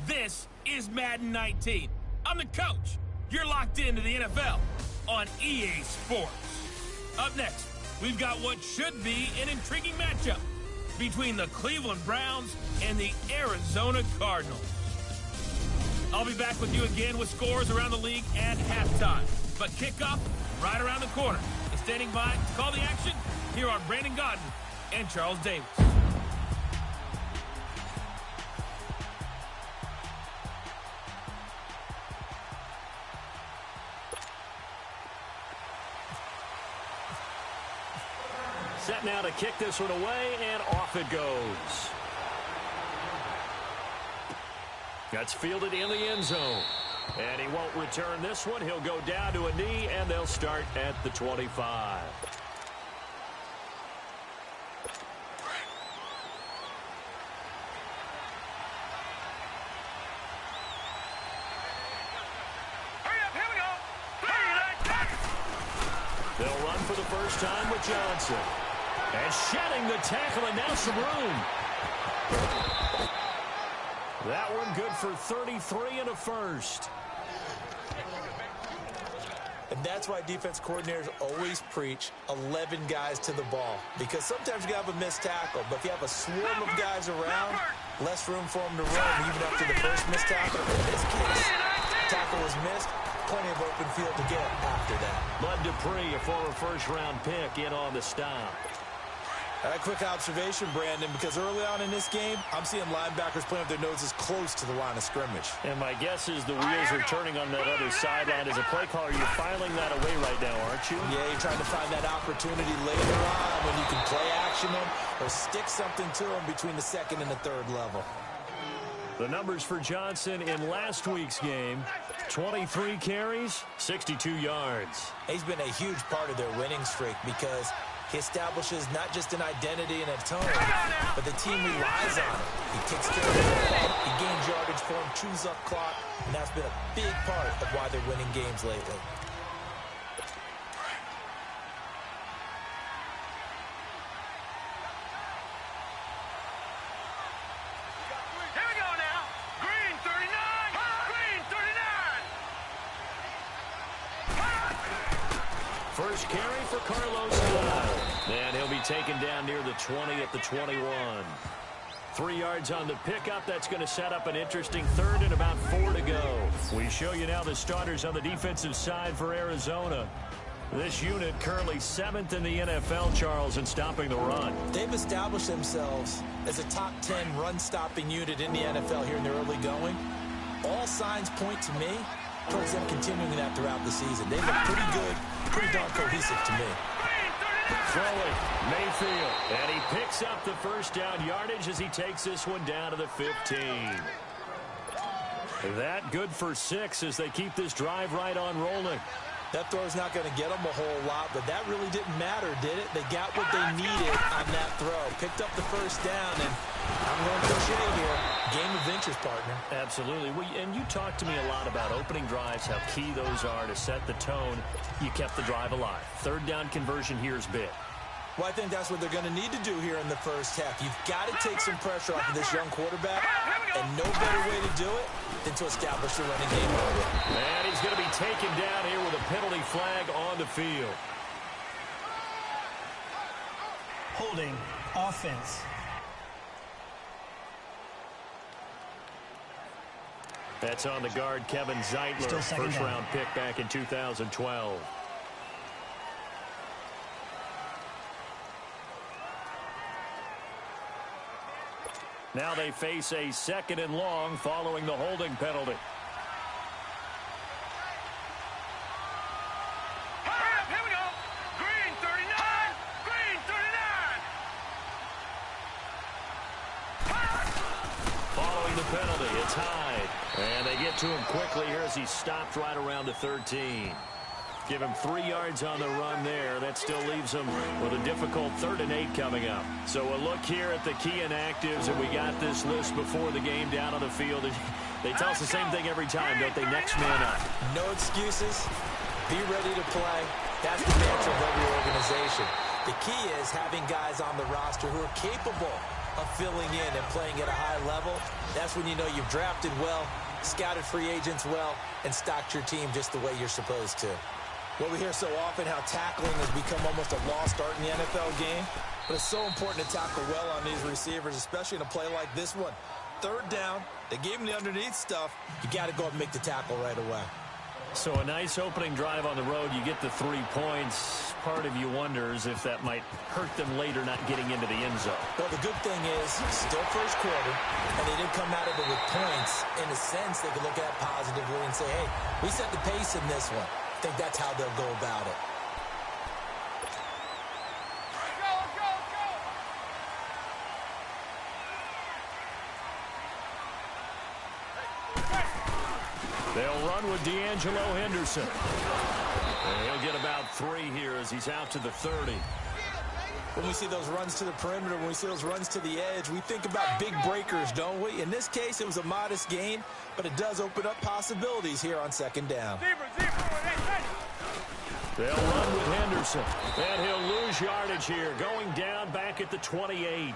This is Madden 19. I'm the coach. You're locked into the NFL on EA Sports. Up next, we've got what should be an intriguing matchup between the Cleveland Browns and the Arizona Cardinals. I'll be back with you again with scores around the league at halftime. But kickoff right around the corner. And standing by to call the action, here are Brandon Godden and Charles Davis. Set now to kick this one away, and off it goes. That's fielded in the end zone. And he won't return this one. He'll go down to a knee, and they'll start at the 25. They'll run for the first time with Johnson. And shedding the tackle, and now some room. That one good for 33 and a first. And that's why defense coordinators always preach 11 guys to the ball. Because sometimes you have a missed tackle, but if you have a swarm of guys around, less room for them to run even after the first missed tackle. In this case, tackle was missed. Plenty of open field to get after that. Bud Dupree, a former first-round pick, in on the stop. A quick observation, Brandon, because early on in this game, I'm seeing linebackers playing with their noses close to the line of scrimmage. And my guess is the wheels are turning on that other sideline. As a play caller, you're filing that away right now, aren't you? Yeah, you're trying to find that opportunity later on when you can play action them or stick something to them between the second and the third level. The numbers for Johnson in last week's game: 23 carries, 62 yards. He's been a huge part of their winning streak because he establishes not just an identity and a tone, but the team relies on it. He takes care of the football, he gains yardage for him, chews up clock, and that's been a big part of why they're winning games lately. First carry for Carlos Hyde. And he'll be taken down near the 20 at the 21. 3 yards on the pickup. That's going to set up an interesting third and about 4 to go. We show you now the starters on the defensive side for Arizona. This unit currently 7th in the NFL, Charles, in stopping the run. They've established themselves as a top 10 run-stopping unit in the NFL here in the early going. All signs point to me towards them continuing that throughout the season. They look pretty good, pretty darn cohesive to me. Throwing, Mayfield, and he picks up the first down yardage as he takes this one down to the 15. That good for 6 as they keep this drive right on rolling. That throw's not going to get them a whole lot, but that really didn't matter, did it? They got what they needed on that throw. Picked up the first down, and I'm going cliche here. Game of inches, partner. Absolutely. Well, and you talked to me a lot about opening drives, how key those are to set the tone. You kept the drive alive. Third down conversion here is big. Well, I think that's what they're going to need to do here in the first half. You've got to take some pressure off of this young quarterback, and no better way to do it than to establish the running game early. And he's going to be taken down here with a penalty flag on the field. Holding offense. That's on the guard, Kevin Zeitler, first-round pick back in 2012. Now they face a 2nd and long following the holding penalty. Here we go. Green 39. Green 39. Following the penalty, it's Hyde. And they get to him quickly here as he stopped right around the 13. Give him 3 yards on the run there. That still leaves him with a difficult 3rd and 8 coming up. So a look here at the key inactives, and we got this list before the game down on the field. They tell us the same thing every time, don't they? Next man up. No excuses. Be ready to play. That's the mantra of every organization. The key is having guys on the roster who are capable of filling in and playing at a high level, that's when you know you've drafted well, scouted free agents well, and stocked your team just the way you're supposed to. Well, we hear so often how tackling has become almost a lost art in the NFL game, but it's so important to tackle well on these receivers, especially in a play like this one. Third down, they gave him the underneath stuff. You got to go and make the tackle right away. So a nice opening drive on the road. You get the 3 points. Part of you wonders if that might hurt them later not getting into the end zone. Well, the good thing is, still first quarter, and they didn't come out of it with points. In a sense, they could look at it positively and say, hey, we set the pace in this one. I think that's how they'll go about it. They'll run with D'Angelo Henderson. And he'll get about 3 here as he's out to the 30. When we see those runs to the perimeter, when we see those runs to the edge, we think about big breakers, don't we? In this case, it was a modest gain, but it does open up possibilities here on second down. They'll run with Henderson, and he'll lose yardage here, going down back at the 28.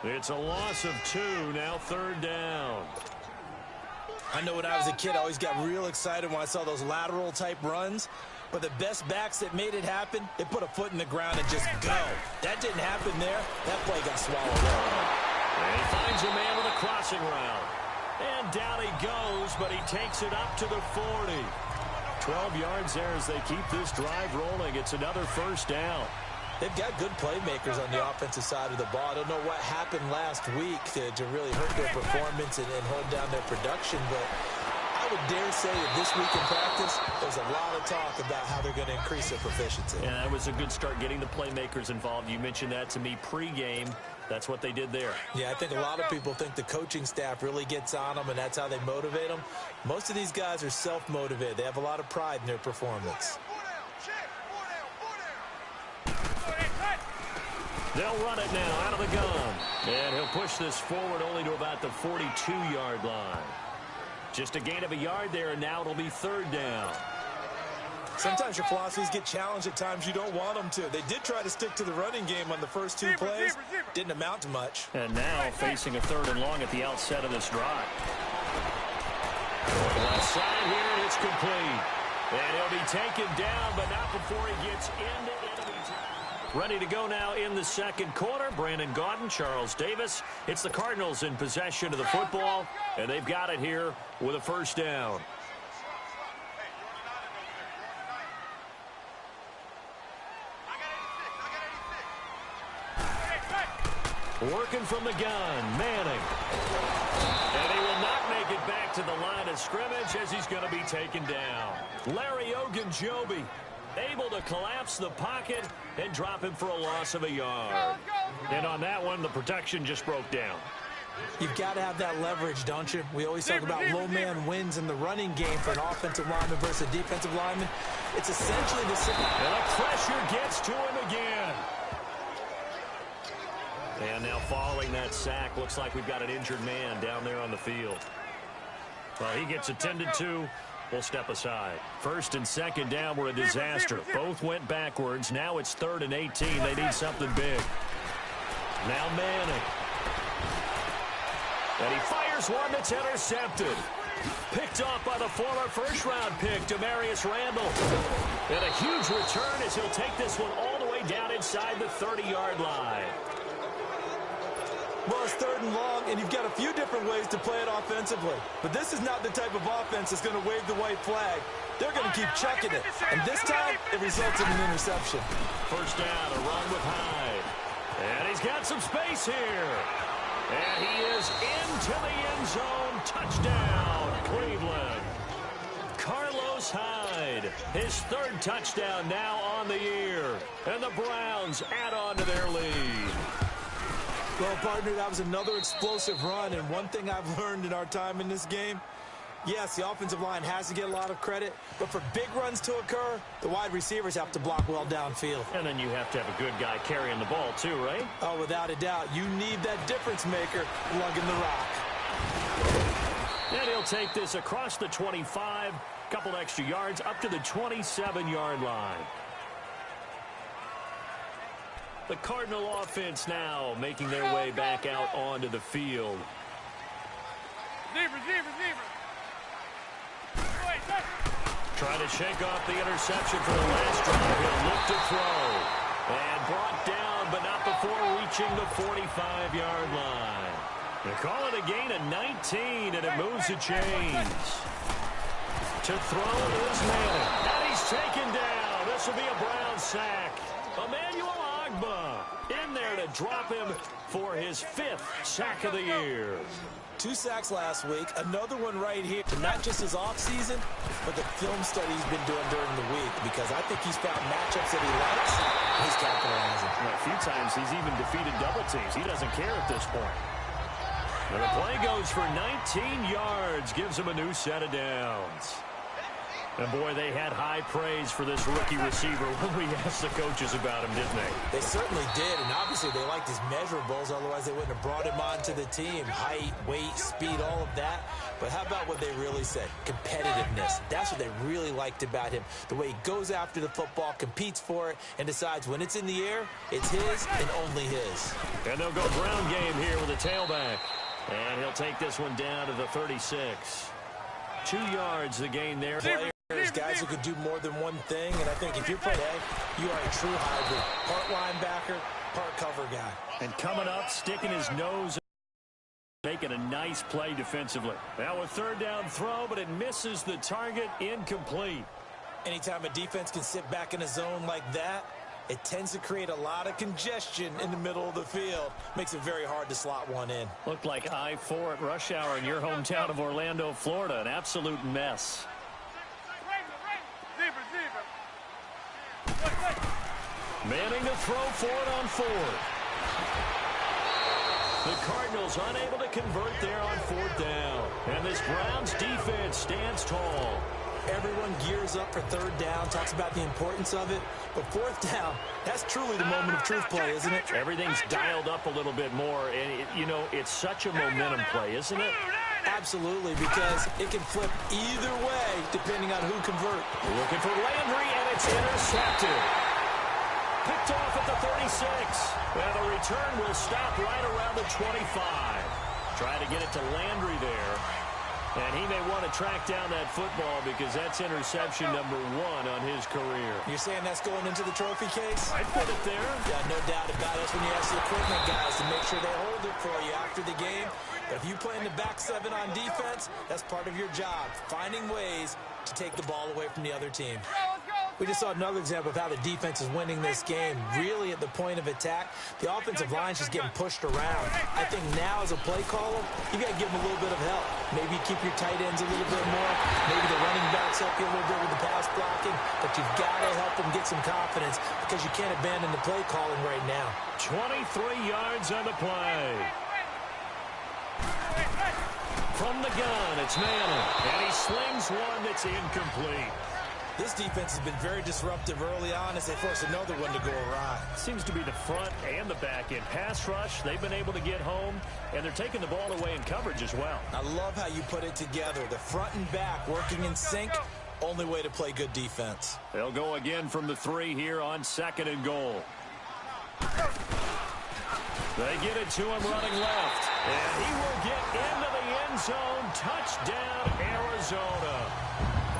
It's a loss of 2, now third down. I know when I was a kid, I always got real excited when I saw those lateral-type runs. But the best backs that made it happen, they put a foot in the ground and just go. That didn't happen there. That play got swallowed up. And he finds a man with a crossing route. And down he goes, but he takes it up to the 40. 12 yards there as they keep this drive rolling. It's another first down. They've got good playmakers on the offensive side of the ball. I don't know what happened last week to really hurt their performance and hold down their production, but I would dare say that this week in practice, there's a lot of talk about how they're going to increase their proficiency. Yeah, that was a good start getting the playmakers involved. You mentioned that to me pregame. That's what they did there. Yeah, I think a lot of people think the coaching staff really gets on them, and that's how they motivate them. Most of these guys are self-motivated. They have a lot of pride in their performance. They'll run it now out of the gun. And he'll push this forward only to about the 42-yard line. Just a gain of a yard there, and now it'll be third down. Sometimes your philosophies get challenged at times you don't want them to. They did try to stick to the running game on the first 2 plays. Didn't amount to much. And now facing a third and long at the outset of this drive. Left side here, and it's complete. And he'll be taken down, but not before he gets into enemy time. Ready to go now in the second quarter. Brandon Gaudin, Charles Davis. It's the Cardinals in possession of the football, and they've got it here with a first down. Working from the gun, Manning. And he will not make it back to the line of scrimmage as he's going to be taken down. Larry Ogunjobi able to collapse the pocket and drop him for a loss of a yard. And on that one, the protection just broke down. You've got to have that leverage, don't you? We always talk about low man wins in the running game for an offensive lineman versus a defensive lineman. It's essentially the same. And the pressure gets to him again. And now following that sack, looks like we've got an injured man down there on the field. Well, he gets attended to. We'll step aside. First and second down were a disaster. Both went backwards. Now it's 3rd and 18. They need something big. Now Manning. And he fires one that's intercepted. Picked off by the former first-round pick, Demarius Randall. And a huge return as he'll take this one all the way down inside the 30-yard line. Well, it's 3rd and long, and you've got a few different ways to play it offensively. But this is not the type of offense that's going to wave the white flag. They're going to keep chucking it. And this time, it results in an interception. First down, a run with Hyde. And he's got some space here. And he is into the end zone. Touchdown, Cleveland. Carlos Hyde, his 3rd touchdown now on the year. And the Browns add on to their lead. Well, partner, that was another explosive run, and one thing I've learned in our time in this game, yes, the offensive line has to get a lot of credit, but for big runs to occur, the wide receivers have to block well downfield. And then you have to have a good guy carrying the ball too, right? Oh, without a doubt. You need that difference maker lugging the rock. And he'll take this across the 25, couple extra yards, up to the 27-yard line. The Cardinal offense now making their way back out onto the field. Trying to shake off the interception for the last drive. He'll look to throw. And brought down, but not before reaching the 45-yard line. They call it a gain of 19, and it moves the chains. To throw is Madden. And he's taken down. This will be a Brown sack. Emmanuel Ogbah in there to drop him for his 5th sack of the year. 2 sacks last week, another one right here. Not just his offseason, but the film study he's been doing during the week, because I think he's found matchups that he likes, and he's capitalizing. A few times he's even defeated double teams. He doesn't care at this point. And the play goes for 19 yards, gives him a new set of downs. And, boy, they had high praise for this rookie receiver when we asked the coaches about him, didn't they? They certainly did, and obviously they liked his measurables. Otherwise, they wouldn't have brought him onto the team. Height, weight, speed, all of that. But how about what they really said? Competitiveness. That's what they really liked about him. The way he goes after the football, competes for it, and decides when it's in the air, it's his and only his. And they'll go ground game here with a tailback. And he'll take this one down to the 36. 2 yards the gain there. There's guys who could do more than one thing, and I think if you're playing egg, you are a true hybrid. Part linebacker, part cover guy. And coming up, sticking his nose, making a nice play defensively. Now a 3rd down throw, but it misses the target, incomplete. Anytime a defense can sit back in a zone like that, it tends to create a lot of congestion in the middle of the field. Makes it very hard to slot one in. Looked like I-4 at rush hour in your hometown of Orlando, Florida. An absolute mess. Manning to throw for it on 4th. The Cardinals unable to convert there on 4th down. And this Browns defense stands tall. Everyone gears up for 3rd down, talks about the importance of it. But 4th down, that's truly the moment of truth play, isn't it? Everything's dialed up a little bit more. And, it's such a momentum play, isn't it? Absolutely, because it can flip either way depending on who converts. Looking for Landry, and it's intercepted. Picked off at the 36. And the return will stop right around the 25. Try to get it to Landry there. And he may want to track down that football because that's interception number 1 on his career. You're saying that's going into the trophy case? I'd put it there. Yeah, no doubt about it. That's when you ask the equipment guys to make sure they hold it for you after the game. But if you play in the back 7 on defense, that's part of your job, finding ways to take the ball away from the other team. We just saw another example of how the defense is winning this game. Really at the point of attack, the offensive line's just getting pushed around. I think now as a play caller, you got to give them a little bit of help. Maybe keep your tight ends a little bit more. Maybe the running backs help you a little bit with the pass blocking. But you've got to help them get some confidence because you can't abandon the play calling right now. 23 yards on the play. From the gun, it's Manning. And he slings one that's incomplete. This defense has been very disruptive early on as they force another one to go awry. Seems to be the front and the back end. Pass rush, they've been able to get home, and they're taking the ball away in coverage as well. I love how you put it together. The front and back working in sync, only way to play good defense. They'll go again from the 3 here on 2nd and goal. They get it to him running left, and he will get into the end zone. Touchdown, Arizona.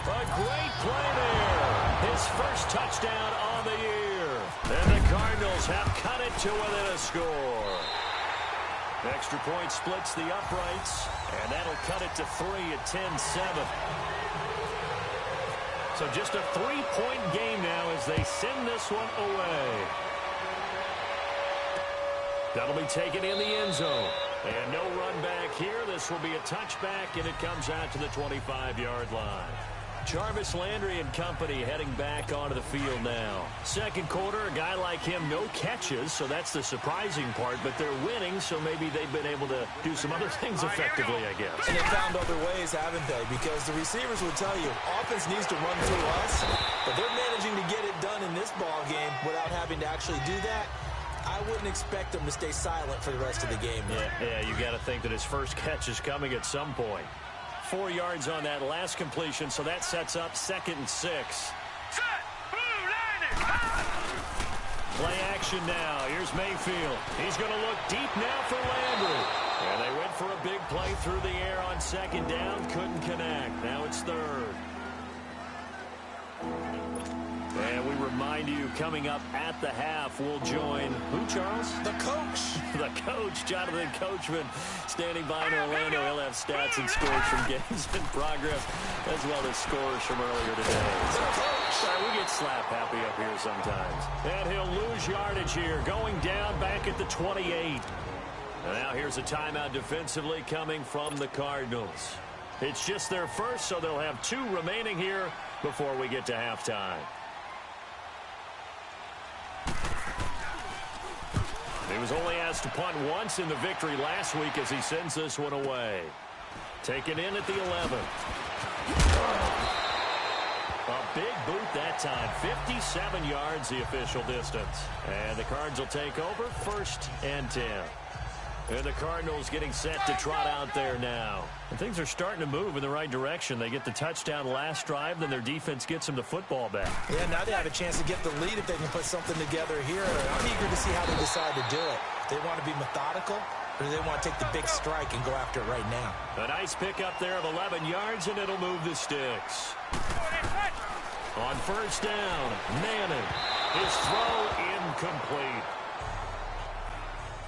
A great play there. His first touchdown on the year. And the Cardinals have cut it to within a score. Extra point splits the uprights, and that'll cut it to 3 at 10-7. So just a 3-point game now as they send this one away. That'll be taken in the end zone. And no run back here. This will be a touchback, and it comes out to the 25-yard line. Jarvis Landry and company heading back onto the field now. Second quarter, a guy like him, no catches, so that's the surprising part, but they're winning, so maybe they've been able to do some other things effectively, I guess. And they found other ways, haven't they? Because the receivers would tell you, offense needs to run through us, but they're managing to get it done in this ball game without having to actually do that. I wouldn't expect them to stay silent for the rest of the game. Yeah, you got to think that his first catch is coming at some point. 4 yards on that last completion, so that sets up 2nd and 6. Play action now. Here's Mayfield. He's going to look deep now for Landry. And they went for a big play through the air on second down. Couldn't connect. Now it's third. And we remind you, coming up at the half, we'll join who, Charles? The coach. The coach, Jonathan Coachman, standing by in Orlando. He'll have stats and scores from games in progress, as well as scores from earlier today. Sorry, we get slap happy up here sometimes. And he'll lose yardage here, going down back at the 28. And now here's a timeout defensively coming from the Cardinals. It's just their first, so they'll have 2 remaining here before we get to halftime. He was only asked to punt once in the victory last week as he sends this one away. Taken in at the 11. A big boot that time. 57 yards the official distance. And the Cards will take over 1st and 10. And the Cardinals getting set to trot out there now. And things are starting to move in the right direction. They get the touchdown last drive, then their defense gets them the football back. Yeah, now they have a chance to get the lead if they can put something together here. I'm eager to see how they decide to do it. Do they want to be methodical, or do they want to take the big strike and go after it right now? A nice pick up there of 11 yards, and it'll move the sticks. On 1st down, Madden. His throw incomplete.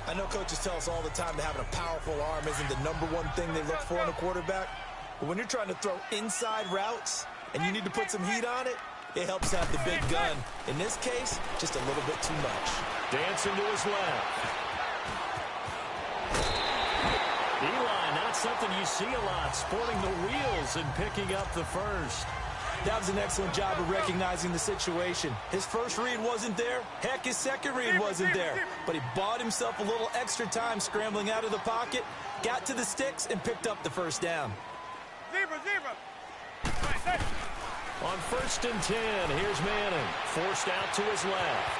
I know coaches tell us all the time that having a powerful arm isn't the #1 thing they look for in a quarterback. But when you're trying to throw inside routes and you need to put some heat on it, it helps have the big gun. In this case, just a little bit too much. Dancing to his left. Eli, not something you see a lot, sporting the wheels and picking up the first. That was an excellent job of recognizing the situation. His first read wasn't there. Heck, his second read wasn't there. But he bought himself a little extra time scrambling out of the pocket, got to the sticks, and picked up the first down. On 1st and 10, here's Manning. Forced out to his left.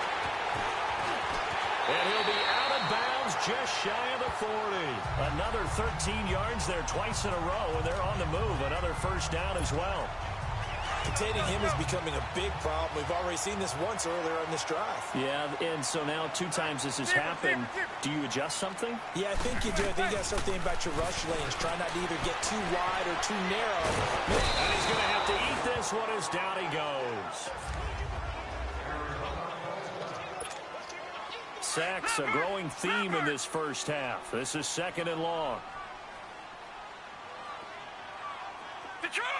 And he'll be out of bounds just shy of the 40. Another 13 yards there twice in a row, and they're on the move. Another first down as well. Containing him is becoming a big problem. We've already seen this once earlier on this drive. Yeah, and so now 2 times this has happened. Do you adjust something? Yeah, I think you do. I think you got to start thinking about your rush lanes. Try not to either get too wide or too narrow. And he's going to have to eat this one as down he goes. Sacks, a growing theme in this first half. This is 2nd and long. Detroit!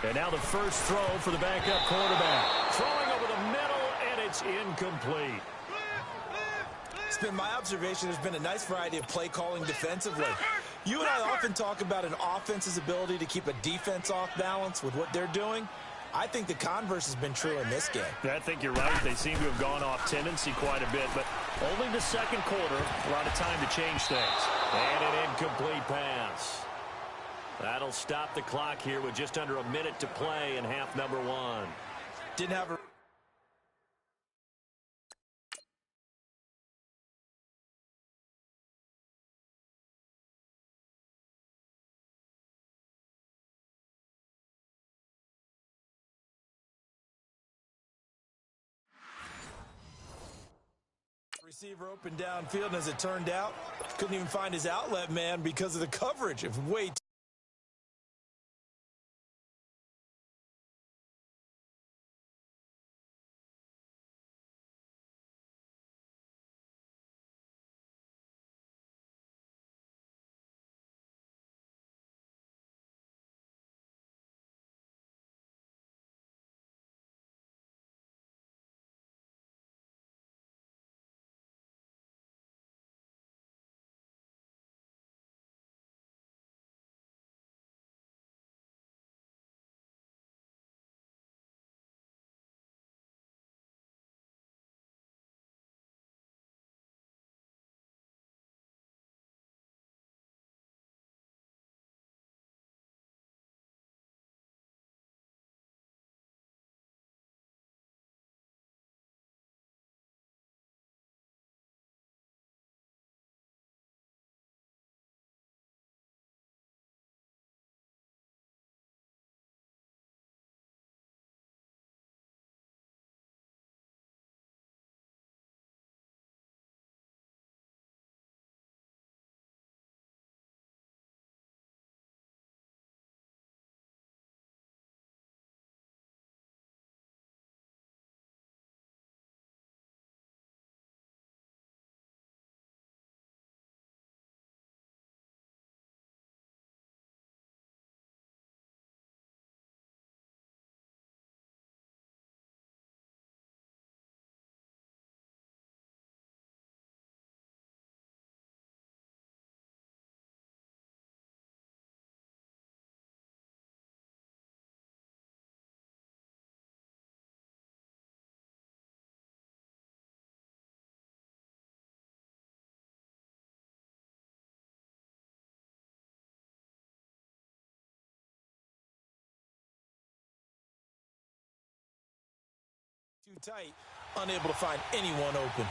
And now the first throw for the backup quarterback. Throwing over the middle, and it's incomplete. It's been my observation there's been a nice variety of play calling defensively. You and I often talk about an offense's ability to keep a defense off balance with what they're doing. I think the converse has been true in this game. I think you're right. They seem to have gone off tendency quite a bit, but only the 2nd quarter. A lot of time to change things. And an incomplete pass. That'll stop the clock here with just under a minute to play in half number 1. Didn't have a receiver open downfield, and as it turned out, couldn't even find his outlet man because of the coverage of way too Too tight, unable to find anyone open.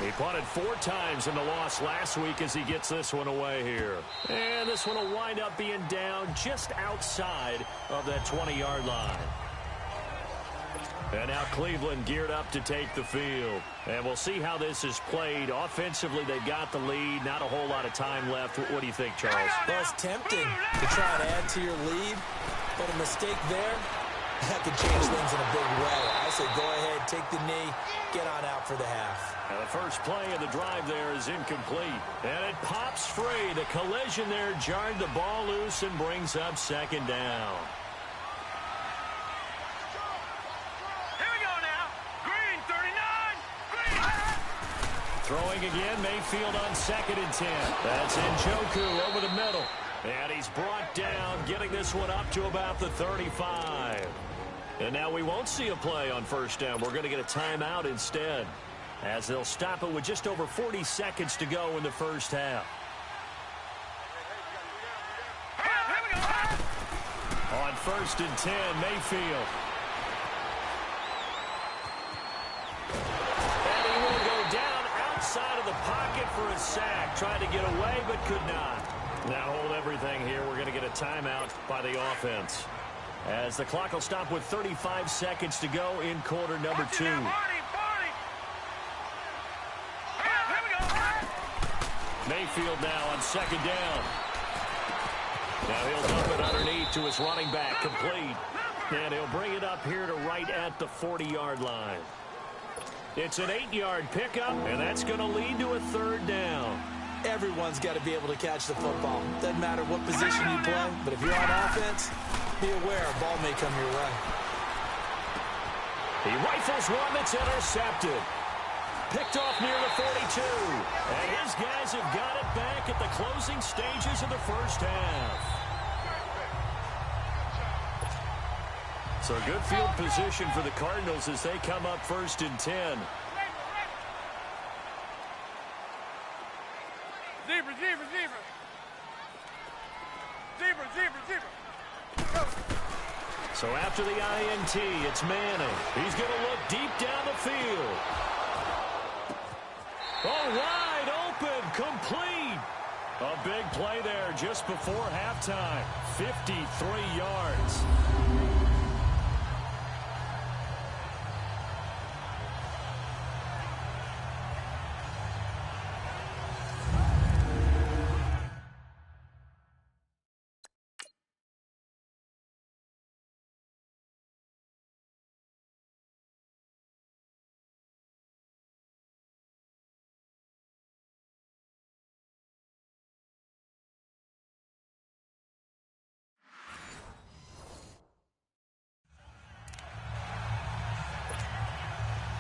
He punted 4 times in the loss last week as he gets this one away here. And this one will wind up being down just outside of that 20-yard line. And now Cleveland geared up to take the field. And we'll see how this is played. Offensively, they've got the lead. Not a whole lot of time left. What do you think, Charles? Well, it's tempting to try and add to your lead, but a mistake there, that could change things in a big way. I say go ahead, take the knee, get on out for the half. Now the first play of the drive there is incomplete. And it pops free. The collision there jarred the ball loose and brings up second down. Throwing again, Mayfield on 2nd and 10. That's Njoku over the middle. And he's brought down, getting this one up to about the 35. And now we won't see a play on first down. We're going to get a timeout instead, as they'll stop it with just over 40 seconds to go in the first half. On 1st and 10, Mayfield. Outside of the pocket for a sack. Tried to get away, but could not. Now hold everything here. We're going to get a timeout by the offense, as the clock will stop with 35 seconds to go in quarter number 2. Mayfield now on 2nd down. Now he'll dump it underneath to his running back. Complete. And he'll bring it up here to right at the 40-yard line. It's an 8-yard pickup, and that's going to lead to a 3rd down. Everyone's got to be able to catch the football. Doesn't matter what position you play, but if you're on offense, be aware a ball may come your way. He rifles one that's intercepted. Picked off near the 42. And his guys have got it back at the closing stages of the first half. So good field position for the Cardinals as they come up 1st and 10. So after the INT, it's Manning. He's going to look deep down the field. Oh, wide open, complete. A big play there just before halftime. 53 yards.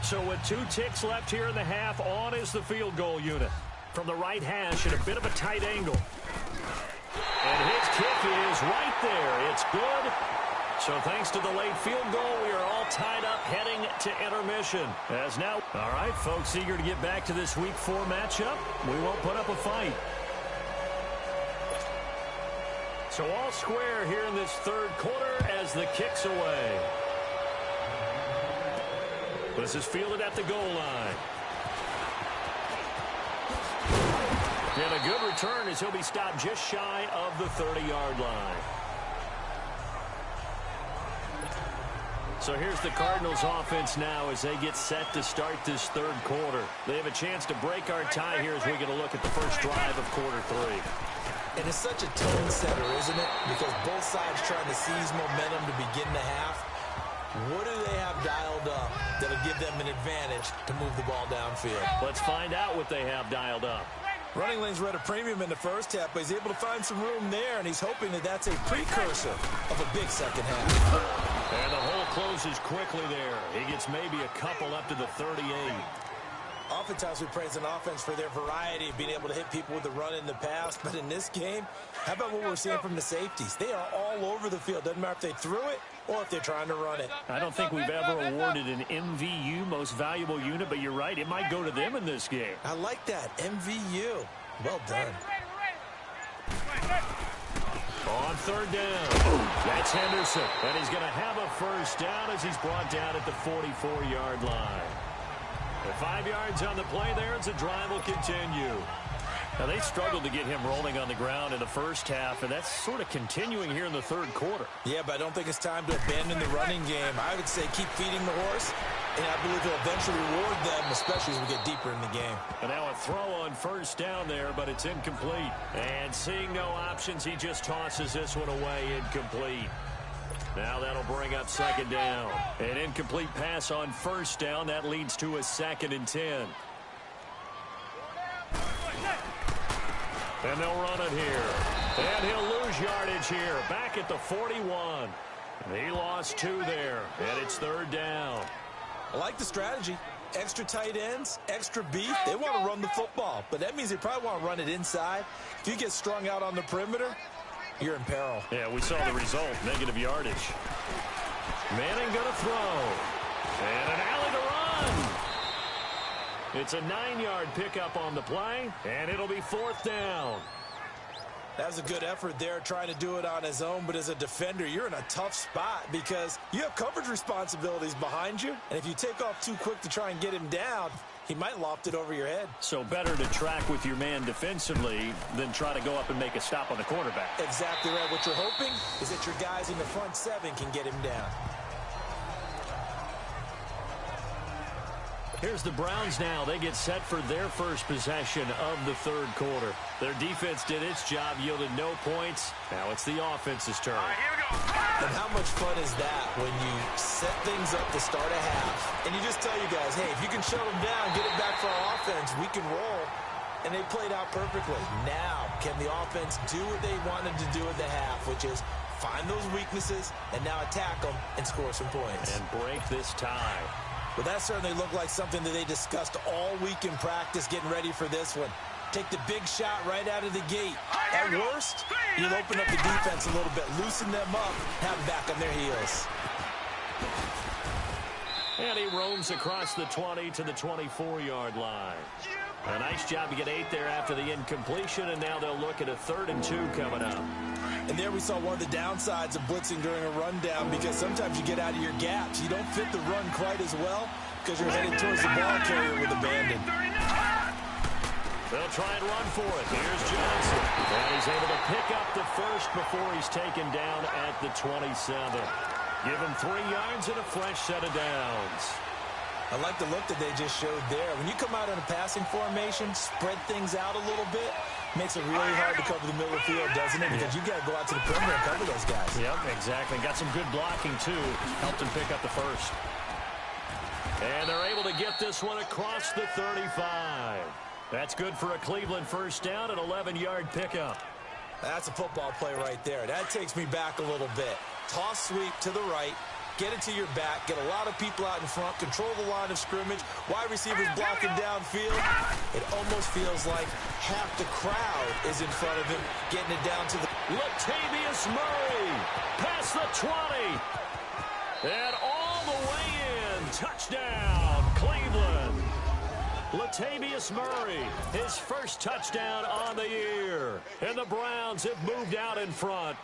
So with 2 ticks left here in the half, on is the field goal unit. From the right hash at a bit of a tight angle. And his kick is right there. It's good. So thanks to the late field goal, we are all tied up heading to intermission. As now, all right, folks, eager to get back to this Week 4 matchup. We won't put up a fight. So all square here in this 3rd quarter as the kick's away. This is fielded at the goal line. And a good return as he'll be stopped just shy of the 30-yard line. So here's the Cardinals offense now as they get set to start this 3rd quarter. They have a chance to break our tie here as we get a look at the first drive of quarter 3. And it's such a tone setter, isn't it? Because both sides trying to seize momentum to begin the half. What do they have dialed up that'll give them an advantage to move the ball downfield? Let's find out what they have dialed up. Running lanes were at a premium in the first half, but he's able to find some room there, and he's hoping that that's a precursor of a big second half. And the hole closes quickly there. He gets maybe a couple up to the 38. Oftentimes we praise an offense for their variety of being able to hit people with the run in the pass, but in this game, how about what we're seeing from the safeties? They are all over the field. Doesn't matter if they threw it or if they're trying to run it. I don't think we've ever awarded an MVU, most valuable unit, but you're right, it might go to them in this game. I like that, MVU. Well done. On third down, that's Henderson. And he's going to have a first down as he's brought down at the 44-yard line. The 5 yards on the play there as the drive will continue. Now, they struggled to get him rolling on the ground in the first half, and that's sort of continuing here in the third quarter. Yeah, but I don't think it's time to abandon the running game. I would say keep feeding the horse, and I believe he'll eventually reward them, especially as we get deeper in the game. And now a throw on first down there, but it's incomplete. And seeing no options, he just tosses this one away, incomplete. Now that'll bring up second down. An incomplete pass on first down. That leads to a 2nd and 10. And they'll run it here. And he'll lose yardage here. Back at the 41. He lost 2 there. And it's third down. I like the strategy. Extra tight ends, extra beef. They want to run the football, but that means they probably want to run it inside. If you get strung out on the perimeter, you're in peril. Yeah, we saw the result. Negative yardage. Manning going to throw. And an alley to run. It's a 9-yard pickup on the play, and it'll be 4th down. That was a good effort there, trying to do it on his own, but as a defender, you're in a tough spot because you have coverage responsibilities behind you, and if you take off too quick to try and get him down, he might loft it over your head. So better to track with your man defensively than try to go up and make a stop on the quarterback. Exactly right. What you're hoping is that your guys in the front 7 can get him down. Here's the Browns now. They get set for their first possession of the third quarter. Their defense did its job, yielded no points. Now it's the offense's turn. And how much fun is that when you set things up to start a half, and you just tell you guys, hey, if you can shut them down, get it back for our offense, we can roll. And they played out perfectly. Now, can the offense do what they wanted to do at the half, which is find those weaknesses and now attack them and score some points. And break this tie. Well, that certainly looked like something that they discussed all week in practice getting ready for this one. Take the big shot right out of the gate. At worst, you'll open up the defense a little bit, loosen them up, have them back on their heels. And he roams across the 20 to the 24-yard line. A nice job to get 8 there after the incompletion, and now they'll look at a 3rd and 2 coming up. And there we saw one of the downsides of blitzing during a rundown, because sometimes you get out of your gaps. You don't fit the run quite as well because you're headed towards the ball carrier with abandon. They'll try and run for it. Here's Johnson. And he's able to pick up the first before he's taken down at the 27. Give him 3 yards and a fresh set of downs. I like the look that they just showed there. When you come out in a passing formation, spread things out a little bit, makes it really hard to cover the middle of the field, doesn't it? Because you got to go out to the perimeter and cover those guys. Yep, exactly. Got some good blocking, too. Helped him pick up the first. And they're able to get this one across the 35. That's good for a Cleveland first down, an 11-yard pickup. That's a football play right there. That takes me back a little bit. Toss sweep to the right. Get it to your back, get a lot of people out in front, control the line of scrimmage, wide receivers blocking downfield. It almost feels like half the crowd is in front of him, getting it down to the... Latavius Murray, past the 20, and all the way in. Touchdown, Cleveland. Latavius Murray, his first touchdown on the year. And the Browns have moved out in front.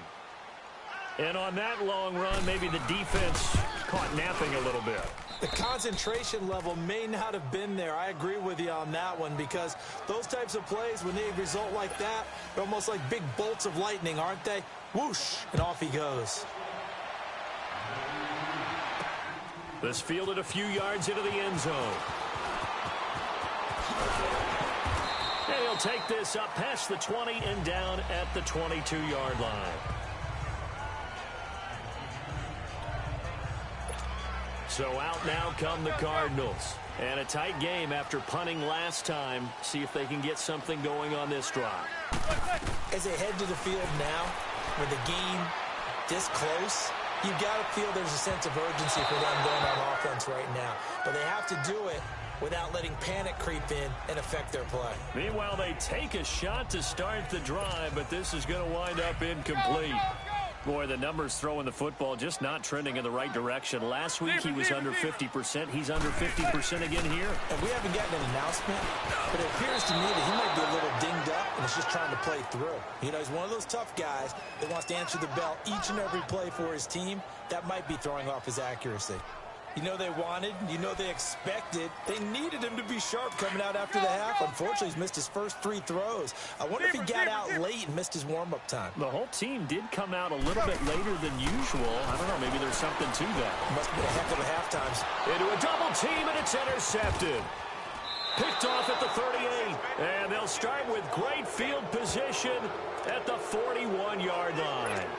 And on that long run, maybe the defense caught napping a little bit. The concentration level may not have been there. I agree with you on that one, because those types of plays, when they result like that, they're almost like big bolts of lightning, aren't they? Whoosh, and off he goes. This fielded a few yards into the end zone. And he'll take this up past the 20 and down at the 22-yard line. So out now come the Cardinals. And a tight game after punting last time. See if they can get something going on this drive. As they head to the field now, with the game this close, you've got to feel there's a sense of urgency for them going on offense right now. But they have to do it without letting panic creep in and affect their play. Meanwhile, they take a shot to start the drive, but this is going to wind up incomplete. Boy, the numbers throwing the football just not trending in the right direction. Last week he was under 50%. He's under 50% again here. And we haven't gotten an announcement, but it appears to me that he might be a little dinged up and is just trying to play through. You know, he's one of those tough guys that wants to answer the bell each and every play for his team. That might be throwing off his accuracy. You know they wanted, you know they expected. They needed him to be sharp coming out after the half. Unfortunately, he's missed his first 3 throws. I wonder if he got out late and missed his warm-up time. The whole team did come out a little bit later than usual. I don't know, maybe there's something to that. Must have been a heck of a halftime. Into a double team, and it's intercepted. Picked off at the 38. And they'll start with great field position at the 41-yard line.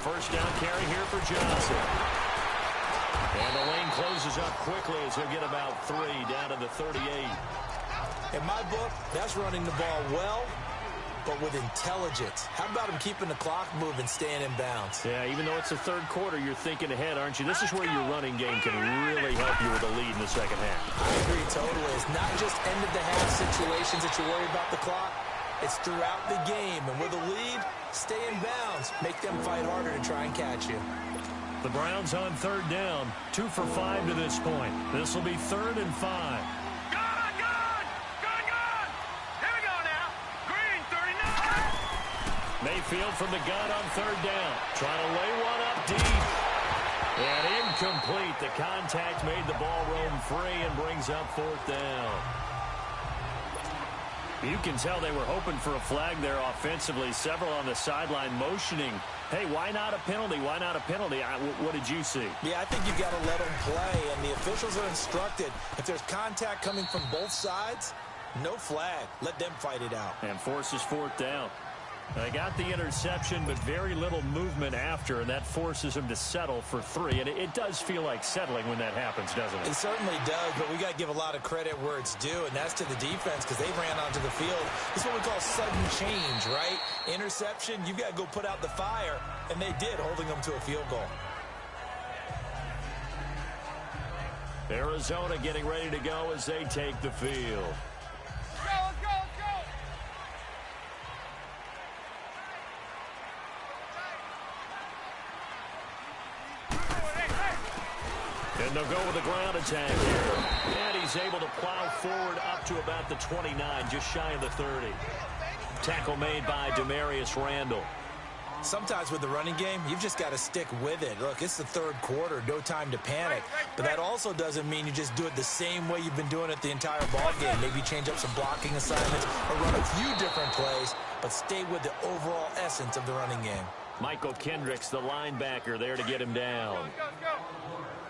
First down carry here for Johnson. And the lane closes up quickly as he'll get about 3 down to the 38. In my book, that's running the ball well, but with intelligence. How about him keeping the clock moving, staying in bounds? Yeah, even though it's the third quarter, you're thinking ahead, aren't you? This is where your running game can really help you with a lead in the second half. I agree totally. It's not just end-of-the-half situations that you worry about the clock. It's throughout the game, and with a lead, stay in bounds. Make them fight harder to try and catch you. The Browns on third down, 2 for 5 to this point. This will be 3rd and 5. Here we go now. Green, 39. Mayfield from the gun on third down. Trying to lay one up deep. And incomplete. The contact made the ball roam free and brings up 4th down. You can tell they were hoping for a flag there offensively. Several on the sideline motioning. Hey, why not a penalty? Why not a penalty? What did you see? Yeah, I think you've got to let them play, and the officials are instructed. If there's contact coming from both sides, no flag. Let them fight it out. And forces 4th down. They got the interception, but very little movement after, and that forces him to settle for 3. And it does feel like settling when that happens, doesn't it? It certainly does, but we got to give a lot of credit where it's due, and that's to the defense because they ran onto the field. This is what we call sudden change, right? Interception, you've got to go put out the fire, and they did, holding them to a field goal. Arizona getting ready to go as they take the field. And they'll go with a ground attack here. And he's able to plow forward up to about the 29, just shy of the 30. Tackle made by Demarius Randall. Sometimes with the running game, you've just got to stick with it. Look, it's the third quarter, no time to panic. But that also doesn't mean you just do it the same way you've been doing it the entire ball game. Maybe change up some blocking assignments or run a few different plays, but stay with the overall essence of the running game. Michael Kendricks, the linebacker, there to get him down.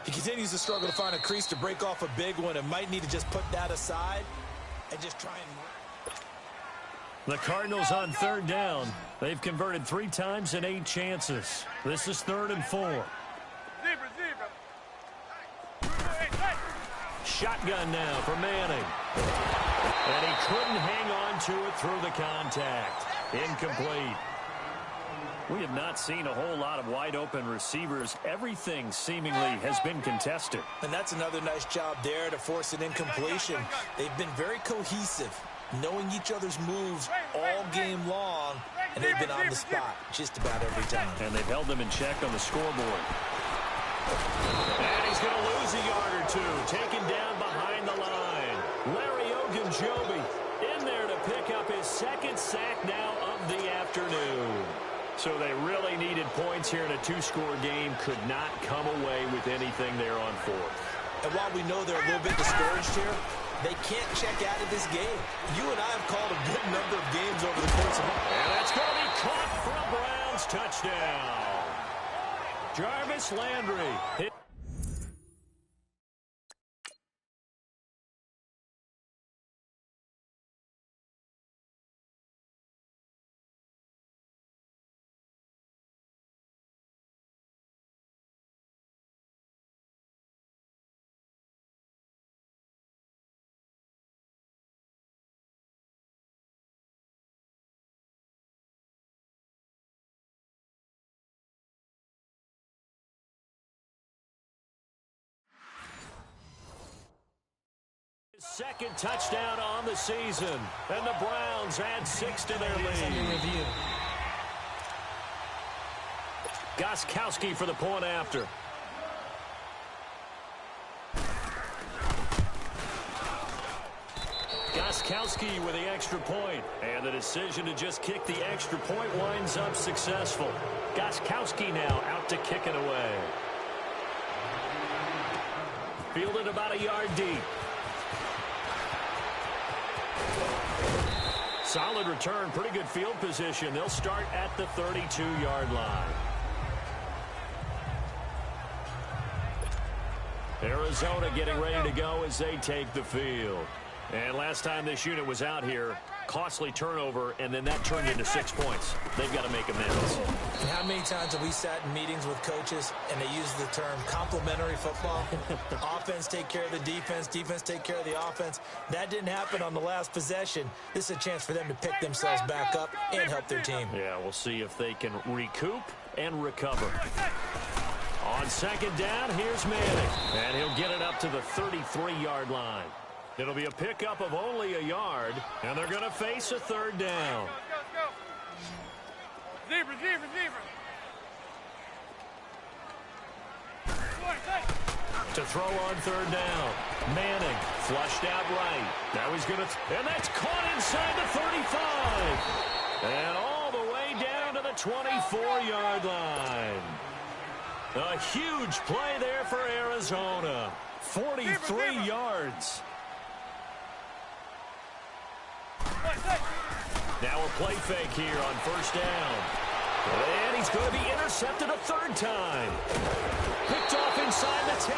He continues to struggle to find a crease to break off a big one and might need to just put that aside and just try and... The Cardinals on third down. They've converted 3 times in 8 chances. This is 3rd and 4. Shotgun now for Manning. And he couldn't hang on to it through the contact. Incomplete. We have not seen a whole lot of wide-open receivers. Everything seemingly has been contested. And that's another nice job there to force an incompletion. They've been very cohesive, knowing each other's moves all game long, and they've been on the spot just about every time. And they've held them in check on the scoreboard. And he's going to lose a yard or 2, taken down behind the line. Larry Ogunjobi in there to pick up his 2nd sack now of the afternoon. So they really needed points here in a 2-score game. Could not come away with anything there on 4th. And while we know they're a little bit discouraged here, they can't check out of this game. You and I have called a good number of games over the course of... And that's going to be caught for a Browns touchdown. Jarvis Landry. Second touchdown on the season. And the Browns add 6 to their lead. Gostkowski for the point after. Gostkowski with the extra point. And the decision to just kick the extra point winds up successful. Gostkowski now out to kick it away. Fielded about a yard deep. Solid return, pretty good field position. They'll start at the 32-yard line. Arizona getting ready to go as they take the field. And last time this unit was out here, costly turnover, and then that turned into 6 points. They've got to make amends. And how many times have we sat in meetings with coaches and they use the term complementary football? Offense take care of the defense, defense take care of the offense. That didn't happen on the last possession. This is a chance for them to pick themselves back up and help their team. Yeah, we'll see if they can recoup and recover. On second down, here's Manning. And he'll get it up to the 33-yard line. It'll be a pickup of only a yard, and they're going to face a third down. Receiver. To throw on third down. Manning flushed out right. Now he's going to, and that's caught inside the 35. And all the way down to the 24-yard line. A huge play there for Arizona. 43 yards. Now a play fake here on first down. And he's going to be intercepted a third time. Picked off inside the 10.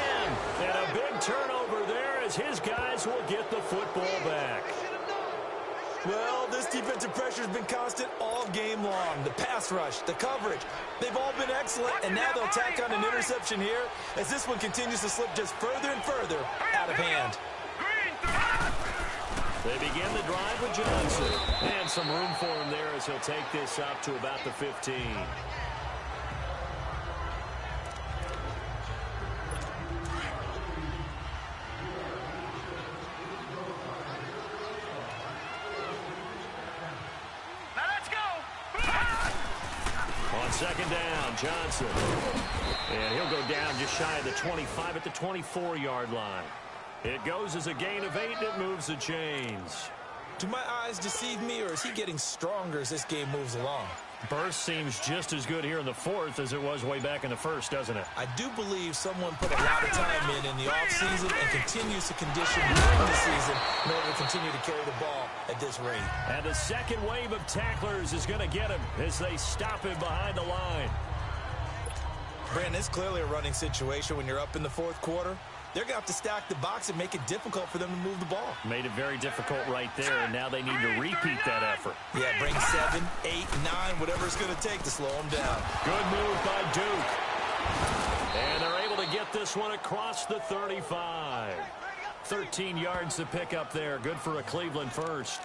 And a big turnover there as his guys will get the football back. Well, this defensive pressure has been constant all game long. The pass rush, the coverage, they've all been excellent, and now they'll tack on an interception here as this one continues to slip just further and further out of hand. They begin the drive with Johnson. And some room for him there as he'll take this up to about the 15. On second down, Johnson. And he'll go down just shy of the 25 at the 24-yard line. It goes as a gain of 8, and it moves the chains. Do my eyes deceive me, or is he getting stronger as this game moves along? Burst seems just as good here in the fourth as it was way back in the first, doesn't it? I do believe someone put a lot of time in the offseason and continues to condition during the season in order to continue to carry the ball at this rate. And the second wave of tacklers is going to get him as they stop him behind the line. Brandon, it's clearly a running situation when you're up in the fourth quarter. They're going to have to stack the box and make it difficult for them to move the ball. Made it very difficult right there, and now they need to repeat that effort. Yeah, bring 7, 8, 9, whatever it's going to take to slow them down. Good move by Duke. And they're able to get this one across the 35. 13 yards to pick up there. Good for a Cleveland first.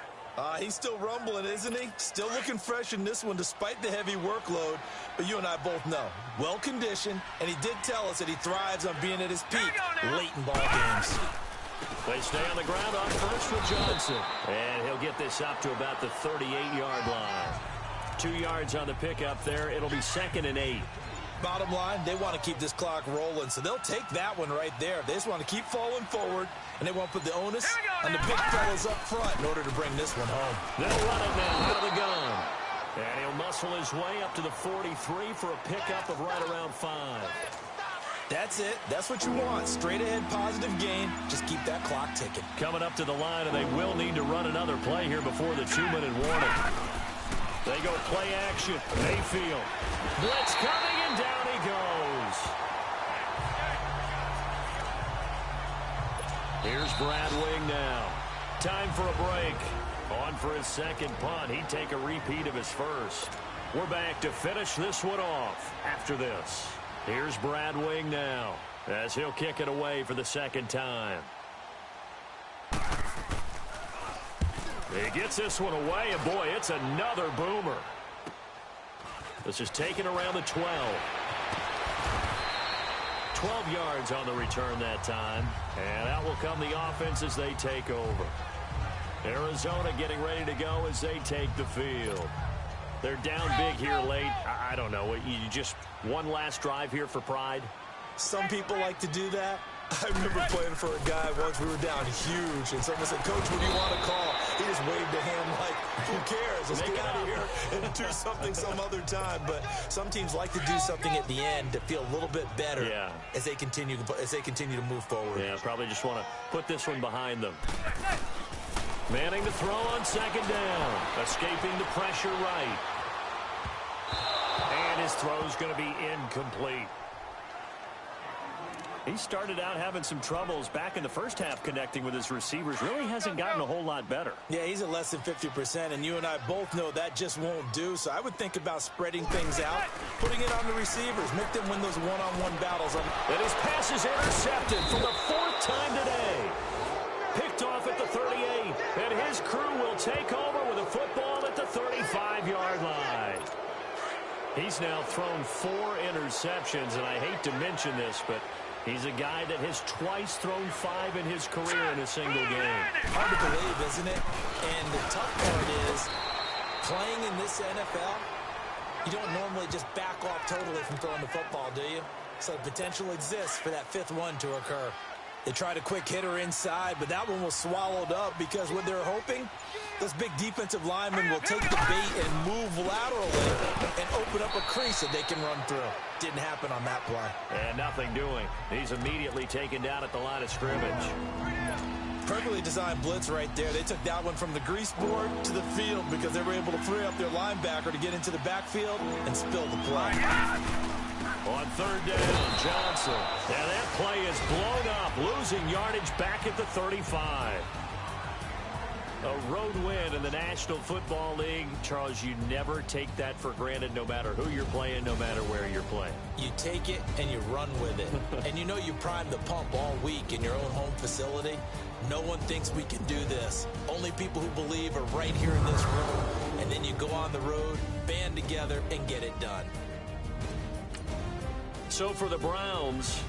He's still rumbling, isn't he? Still looking fresh in this one despite the heavy workload. But you and I both know, well-conditioned, and he did tell us that he thrives on being at his peak late in ball games. They stay on the ground on first with Johnson. And he'll get this up to about the 38-yard line. 2 yards on the pickup there. It'll be 2nd and 8. Bottom line, they want to keep this clock rolling, so they'll take that one right there. They just want to keep falling forward, and they want to put the onus on the big fellas up front in order to bring this one home. They'll run it now out of the gun. And he'll muscle his way up to the 43 for a pickup of right around 5. That's it. That's what you want. Straight ahead positive gain. Just keep that clock ticking. Coming up to the line, and they will need to run another play here before the 2-minute warning. They go play action. Mayfield. Blitz coming, and down he goes. Here's Brad Wing now. Time for a break. On for his second punt. He'd take a repeat of his first. We're back to finish this one off after this. Here's Brad Wing now as he'll kick it away for the second time. He gets this one away, and boy, it's another boomer. This is taken around the 12. 12 yards on the return that time. And out will come the offense as they take over. Arizona getting ready to go as they take the field. They're down big here late. I don't know. You just one last drive here for pride? Some people like to do that. I remember playing for a guy once. We were down huge, and someone said, "Coach, what do you want to call?" He just waved a hand like, "Who cares? Let's get out of here and do something some other time." But some teams like to do something at the end to feel a little bit better as they continue to move forward. Yeah, probably just want to put this one behind them. Manning to throw on second down. Escaping the pressure right. And his throw's going to be incomplete. He started out having some troubles back in the first half connecting with his receivers. Really hasn't gotten a whole lot better. Yeah, he's at less than 50%, and you and I both know that just won't do. So I would think about spreading things out, putting it on the receivers, make them win those one-on-one battles. And his pass is intercepted for the 4th time today. Picked off at the 38, and his crew will take over with a football at the 35-yard line. He's now thrown 4 interceptions, and I hate to mention this, but he's a guy that has twice thrown 5 in his career in a single game. Hard to believe, isn't it? And the tough part is, playing in this NFL, you don't normally just back off totally from throwing the football, do you? So the potential exists for that 5th one to occur. They tried a quick hitter inside, but that one was swallowed up because what they're hoping, those big defensive linemen will take the bait and move laterally and open up a crease that they can run through. Didn't happen on that play. And nothing doing. He's immediately taken down at the line of scrimmage. Perfectly designed blitz right there. They took that one from the grease board to the field because they were able to free up their linebacker to get into the backfield and spill the play. On 3rd down, Johnson. And that play is blown up, losing yardage back at the 35. A road win in the National Football League. Charles, you never take that for granted no matter who you're playing, no matter where you're playing. You take it and you run with it. And you know you primed the pump all week in your own home facility. No one thinks we can do this. Only people who believe are right here in this room. And then you go on the road, band together, and get it done. So for the Browns,